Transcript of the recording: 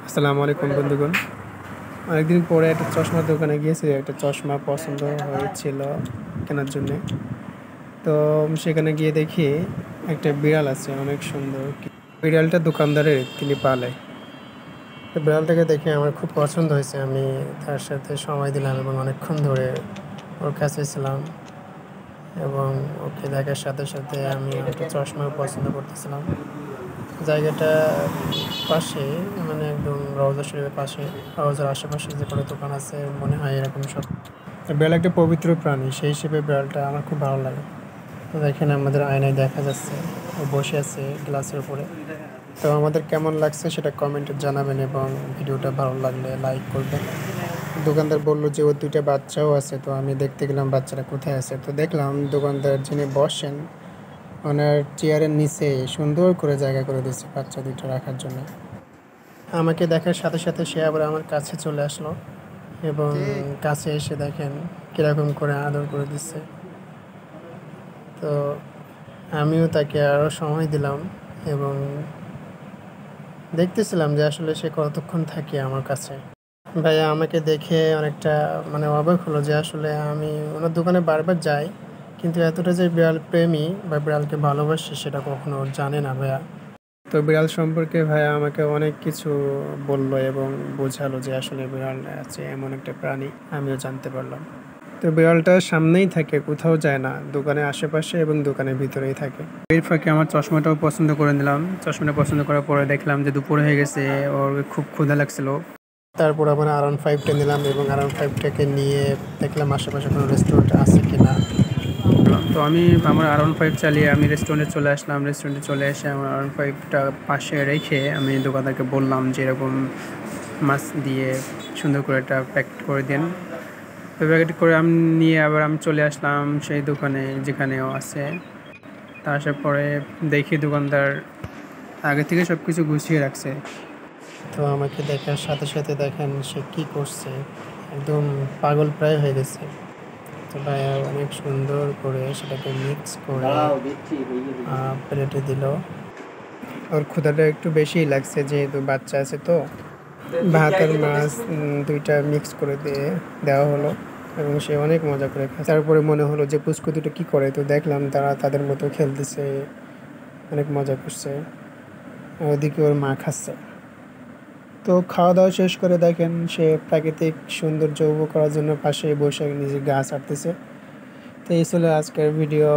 আসসালামু আলাইকুম বন্ধুগণ। অনেকদিন পরে একটা চশমার দোকানে গিয়েছি, একটা চশমা পছন্দ হয়েছিল কেনার জন্যে। তো সেখানে গিয়ে দেখি একটা বিড়াল আছে, অনেক সুন্দর। বিড়ালটা দোকানদারের, তিনি পালে। তো বিড়ালটাকে দেখে আমার খুব পছন্দ হয়েছে। আমি তার সাথে সময় দিলাম এবং অনেকক্ষণ ধরে ওর কাছে ছিলাম, এবং ওকে দেখার সাথে সাথে আমি একটা চশমাও পছন্দ করতেছিলাম। জায়গাটা পাশে, মানে একদম রওজা শরীফের পাশে, রওজার আশেপাশে যে কোনো দোকান আছে মনে হয় এরকম সব। বিড়াল একটা পবিত্র প্রাণী, সেই হিসেবে বিড়ালটা আমার খুব ভালো লাগে। তো এখানে আমাদের আয়নায় দেখা যাচ্ছে ও বসে আছে গ্লাসের উপরে। তো আমাদের কেমন লাগছে সেটা কমেন্টে জানাবেন, এবং ভিডিওটা ভালো লাগলে লাইক করবেন। দোকানদার বললো যে ওর দুইটা বাচ্চাও আছে, তো আমি দেখতে গেলাম বাচ্চারা কোথায় আছে। তো দেখলাম দোকানদার যিনি বসেন, ওনার চেয়ারের নিচে সুন্দর করে জায়গা করে দিয়েছে বাচ্চা দুটো রাখার জন্য। আমাকে দেখার সাথে সাথে সে আবার আমার কাছে চলে আসলো, এবং কাছে এসে দেখেন কীরকম করে আদর করে দিচ্ছে। তো আমিও তাকে আরও সময় দিলাম, এবং দেখতেছিলাম যে আসলে সে কতক্ষণ থাকে আমার কাছে। ভাইয়া আমাকে দেখে অনেকটা মানে অবাক হলো যে আসলে আমি ওনার দোকানে বারবার যাই, কিন্তু এতটা যে বিড়াল প্রেমী বা বিড়ালকে ভালোবাসি সেটা কখনো জানে না ভাইয়া। তো বিড়াল সম্পর্কে ভাইয়া আমাকে অনেক কিছু বললো এবং বোঝালো যে আসলে বিড়াল আছে এমন একটা প্রাণী, আমিও জানতে পারলাম। তো বিড়ালটা সামনেই থাকে, কোথাও যায় না, দোকানের আশেপাশে এবং দোকানের ভিতরেই থাকে। এর ফাঁকে আমার চশমাটাও পছন্দ করে নিলাম। চশমাটা পছন্দ করার পরে দেখলাম যে দুপুর হয়ে গেছে, ওর খুব ক্ষুধা লাগছিল। তারপর আবার R15টা নিলাম, এবং R15টাকে নিয়ে দেখলাম আশেপাশে কোনো রেস্টুরেন্ট আছে কিনা। তো আমি আমার R15 চালিয়ে আমি রেস্টুরেন্টে চলে আসলাম। রেস্টুরেন্টে চলে এসে আমার R15টা পাশে রেখে আমি দোকানদারকে বললাম যে এরকম মাছ দিয়ে সুন্দর করে একটা প্যাকেট করে দিন। তো প্যাকেট করে আমি নিয়ে আবার আমি চলে আসলাম সেই দোকানে যেখানেও আছে। তা আসার পরে দেখি দোকানদার আগে থেকে সব কিছু গুছিয়ে রাখছে। তো আমাকে দেখার সাথে সাথে দেখেন সে কী করছে, একদম পাগল প্রায় হয়ে গেছে। তো ভাইয়া অনেক সুন্দর করে সেটাকে মিক্স করে প্লেটে দিল। ওর ক্ষুধাটা একটু বেশিই লাগছে যেহেতু বাচ্চা আছে, তো ভাত আর মাছ দুইটা মিক্স করে দেওয়া হলো, এবং সে অনেক মজা করে খায়। তারপরে মনে হলো যে পুচকু দুটো কী করে, তো দেখলাম তারা তাদের মতো খেলতেছে, অনেক মজা করছে। ওদিকে ওর মা খাচ্ছে। তো খাওয়া দাওয়া শেষ করে দেখেন সে প্রাকৃতিক সৌন্দর্য উপভোগ করার জন্য পাশে বসে নিজে গাছ আঁটতেছে। তো এই ছিল আজকের ভিডিও।